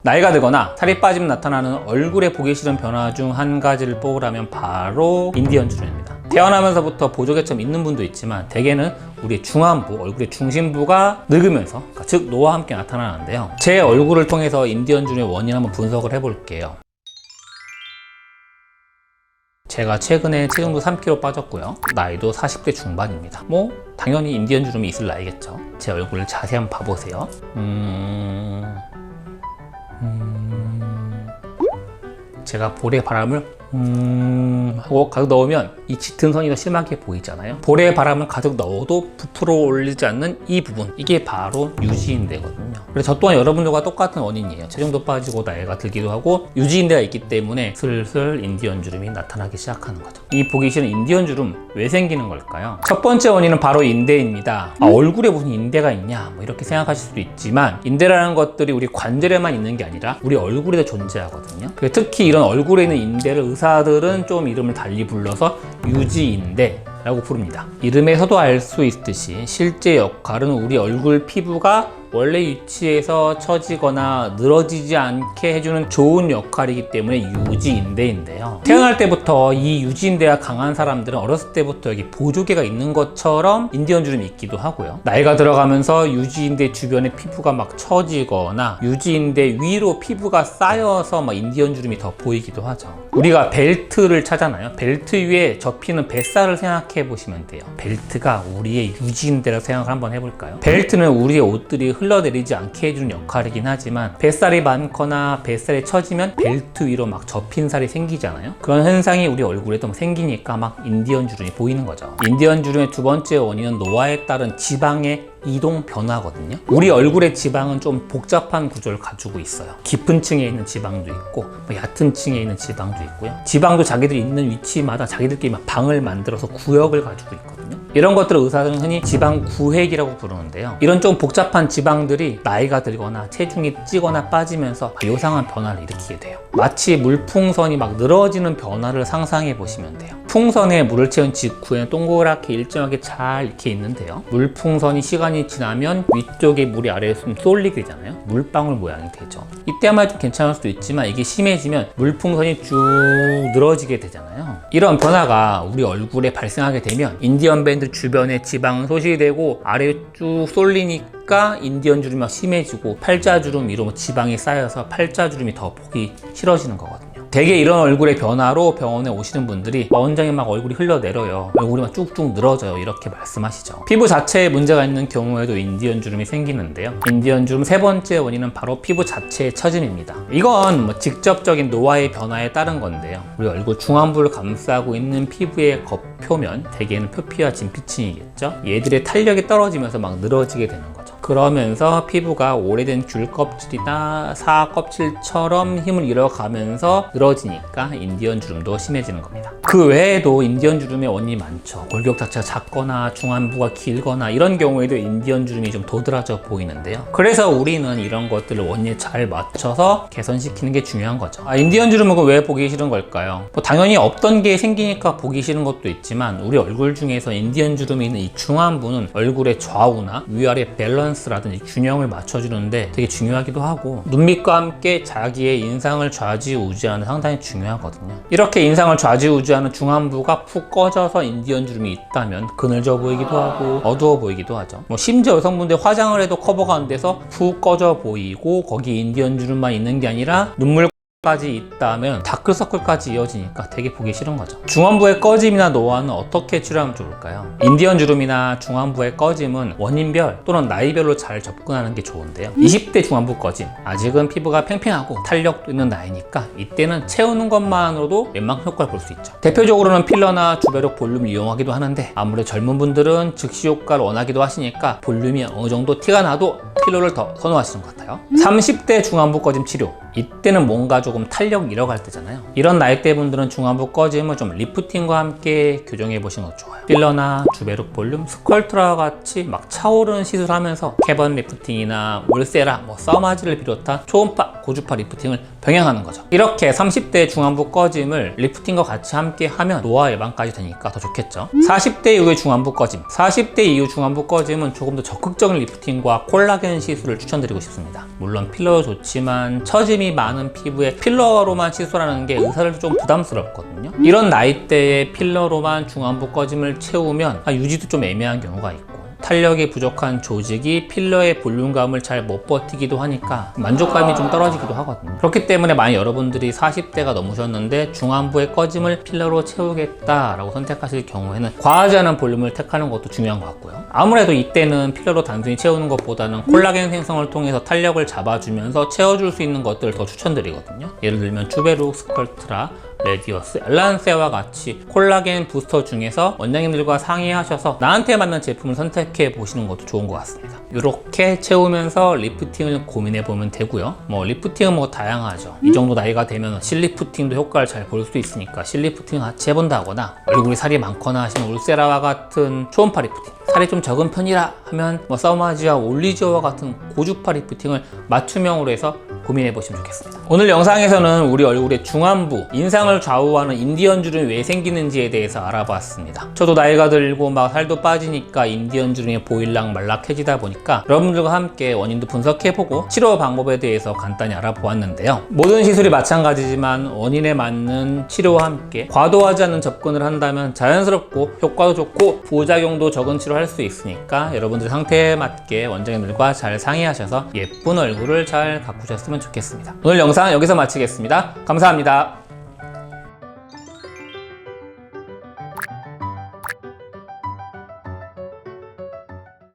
나이가 들거나 살이 빠지면 나타나는 얼굴에 보기 싫은 변화 중 한 가지를 뽑으라면 바로 인디언 주름입니다. 태어나면서부터 보조개처럼 있는 분도 있지만 대개는 우리 중안부, 얼굴의 중심부가 늙으면서, 즉 노화와 함께 나타나는데요. 제 얼굴을 통해서 인디언 주름의 원인 한번 분석을 해볼게요. 제가 최근에 체중도 3kg 빠졌고요. 나이도 40대 중반입니다. 당연히 인디언 주름이 있을 나이겠죠. 제 얼굴을 자세히 한번 봐보세요. 제가 볼에 바람을 하고 가득 넣으면 이 짙은 선이 더 심하게 보이잖아요. 볼에 바람을 가득 넣어도 부풀어 올리지 않는 이 부분, 이게 바로 유지인대거든요. 그래서 저 또한 여러분들과 똑같은 원인이에요. 체중도 빠지고 나이가 들기도 하고 유지인대가 있기 때문에 슬슬 인디언 주름이 나타나기 시작하는 거죠. 이 보기 싫은 인디언 주름 왜 생기는 걸까요? 첫 번째 원인은 바로 인대입니다. 얼굴에 무슨 인대가 있냐 이렇게 생각하실 수도 있지만, 인대라는 것들이 우리 관절에만 있는 게 아니라 우리 얼굴에도 존재하거든요. 특히 이런 얼굴에 있는 인대를 의사들은 좀 이름을 달리 불러서 유지인대 라고 부릅니다. 이름에서도 알 수 있듯이 실제 역할은 우리 얼굴 피부가 원래 위치에서 처지거나 늘어지지 않게 해주는 좋은 역할이기 때문에 유지인대인데요. 태어날 때부터 이 유지인대가 강한 사람들은 어렸을 때부터 여기 보조개가 있는 것처럼 인디언 주름이 있기도 하고요. 나이가 들어가면서 유지인대 주변에 피부가 막 처지거나 유지인대 위로 피부가 쌓여서 인디언 주름이 더 보이기도 하죠. 우리가 벨트를 차잖아요. 벨트 위에 접히는 뱃살을 생각해 보시면 돼요. 벨트가 우리의 유지인대라고 생각을 한번 해볼까요? 벨트는 우리의 옷들이 흘러내리지 않게 해주는 역할이긴 하지만, 뱃살이 많거나 뱃살이 처지면 벨트 위로 막 접힌 살이 생기잖아요. 그런 현상이 우리 얼굴에도 생기니까 막 인디언 주름이 보이는 거죠. 인디언 주름의 두 번째 원인은 노화에 따른 지방의 이동 변화거든요. 우리 얼굴의 지방은 좀 복잡한 구조를 가지고 있어요. 깊은 층에 있는 지방도 있고 얕은 층에 있는 지방도 있고요. 지방도 자기들이 있는 위치마다 자기들끼리 막 방을 만들어서 구역을 가지고 있거든요. 이런 것들을 의사들은 흔히 지방 구획이라고 부르는데요. 이런 좀 복잡한 지방들이 나이가 들거나 체중이 찌거나 빠지면서 요상한 변화를 일으키게 돼요. 마치 물풍선이 막 늘어지는 변화를 상상해 보시면 돼요. 풍선에 물을 채운 직후에는 동그랗게 일정하게 잘 이렇게 있는데요. 물풍선이 시간이 지나면 위쪽에 물이 아래에 쏠리게 되잖아요. 물방울 모양이 되죠. 이때만 좀 괜찮을 수도 있지만, 이게 심해지면 물풍선이 쭉 늘어지게 되잖아요. 이런 변화가 우리 얼굴에 발생하게 되면 인디언 밴드 주변에 지방은 소실되고 아래에 쭉 쏠리니까 인디언 주름이 심해지고 팔자주름 위로 지방이 쌓여서 팔자주름이 더 보기 싫어지는 거거든요. 대개 이런 얼굴의 변화로 병원에 오시는 분들이 원장님 막 얼굴이 흘러내려요, 얼굴이 막 쭉쭉 늘어져요, 이렇게 말씀하시죠. 피부 자체에 문제가 있는 경우에도 인디언 주름이 생기는데요. 인디언 주름 세 번째 원인은 바로 피부 자체의 처짐입니다. 이건 직접적인 노화의 변화에 따른 건데요. 우리 얼굴 중안부를 감싸고 있는 피부의 겉표면, 대개는 표피와 진피층이겠죠. 얘들의 탄력이 떨어지면서 막 늘어지게 되는 거죠. 그러면서 피부가 오래된 귤 껍질이나 사 껍질처럼 힘을 잃어가면서 늘어지니까 인디언 주름도 심해지는 겁니다. 그 외에도 인디언 주름의 원인이 많죠. 골격 자체가 작거나 중안부가 길거나 이런 경우에도 인디언 주름이 좀 도드라져 보이는데요. 그래서 우리는 이런 것들을 원인에 잘 맞춰서 개선시키는 게 중요한 거죠. 인디언 주름은 왜 보기 싫은 걸까요? 당연히 없던 게 생기니까 보기 싫은 것도 있지만, 우리 얼굴 중에서 인디언 주름이 있는 이 중안부는 얼굴의 좌우나 위아래 밸런스라든지 균형을 맞춰주는데 되게 중요하기도 하고, 눈밑과 함께 자기의 인상을 좌지우지하는 상당히 중요하거든요. 이렇게 인상을 좌지우지하는 중안부가 푹 꺼져서 인디언 주름이 있다면 그늘져 보이기도 하고 어두워 보이기도 하죠. 심지어 여성분들 화장을 해도 커버가 안 돼서 푹 꺼져 보이고, 거기 인디언 주름만 있는 게 아니라 눈물까지 있다면 다크서클까지 이어지니까 되게 보기 싫은 거죠. 중안부의 꺼짐이나 노화는 어떻게 치료하면 좋을까요? 인디언 주름이나 중안부의 꺼짐은 원인별 또는 나이별로 잘 접근하는 게 좋은데요. 20대 중안부 꺼짐, 아직은 피부가 팽팽하고 탄력도 있는 나이니까 이때는 채우는 것만으로도 웬만큼 효과를 볼 수 있죠. 대표적으로는 필러나 주베력 볼륨을 이용하기도 하는데, 아무래도 젊은 분들은 즉시 효과를 원하기도 하시니까 볼륨이 어느 정도 티가 나도 필러를 더 선호하시는 것 같아요. 30대 중안부 꺼짐 치료, 이때는 뭔가 조금 탄력 잃어갈 때잖아요. 이런 나이대 분들은 중안부 꺼짐을 좀 리프팅과 함께 교정해 보시는 것도 좋아요. 필러나 주베룩 볼륨, 스컬트라와 같이 막 차오르는 시술하면서 캐번 리프팅이나 울세라, 써마지를 비롯한 초음파, 고주파 리프팅을 병행하는 거죠. 이렇게 30대 중안부 꺼짐을 리프팅과 같이 함께 하면 노화 예방까지 되니까 더 좋겠죠. 40대 이후의 중안부 꺼짐, 40대 이후 중안부 꺼짐은 조금 더 적극적인 리프팅과 콜라겐 시술을 추천드리고 싶습니다. 물론 필러도 좋지만 처짐이 많은 피부에 필러로만 시술하는 게 의사들도 좀 부담스럽거든요. 이런 나이대에 필러로만 중안부 꺼짐을 채우면 유지도 좀 애매한 경우가 있고, 탄력이 부족한 조직이 필러의 볼륨감을 잘 못 버티기도 하니까 만족감이 좀 떨어지기도 하거든요. 그렇기 때문에 만약 여러분들이 40대가 넘으셨는데 중안부의 꺼짐을 필러로 채우겠다라고 선택하실 경우에는 과하지 않은 볼륨을 택하는 것도 중요한 것 같고요. 아무래도 이때는 필러로 단순히 채우는 것보다는 콜라겐 생성을 통해서 탄력을 잡아주면서 채워줄 수 있는 것들을 더 추천드리거든요. 예를 들면 주베룩, 스컬트라, 레디어스, 엘란세와 같이 콜라겐 부스터 중에서 원장님들과 상의하셔서 나한테 맞는 제품을 선택해 보시는 것도 좋은 것 같습니다. 이렇게 채우면서 리프팅을 고민해 보면 되고요. 리프팅은 다양하죠. 이 정도 나이가 되면 실리프팅도 효과를 잘 볼 수 있으니까 실리프팅 같이 해본다거나, 얼굴이 살이 많거나 하시면 울세라와 같은 초음파 리프팅, 살이 좀 적은 편이라 하면 서마지와 올리지오와 같은 고주파 리프팅을 맞춤형으로 해서 고민해 보시면 좋겠습니다. 오늘 영상에서는 우리 얼굴의 중안부, 인상을 좌우하는 인디언 주름이 왜 생기는지에 대해서 알아봤습니다. 저도 나이가 들고 살도 빠지니까 인디언 주름이 보일락 말락해지다 보니까 여러분들과 함께 원인도 분석해보고 치료 방법에 대해서 간단히 알아보았는데요. 모든 시술이 마찬가지지만 원인에 맞는 치료와 함께 과도하지 않은 접근을 한다면 자연스럽고 효과도 좋고 부작용도 적은 치료를 할 수 있으니까 여러분들 상태에 맞게 원장님들과 잘 상의하셔서 예쁜 얼굴을 잘 가꾸셨으면 좋겠습니다. 오늘 영상 여기서 마치겠습니다. 감사합니다.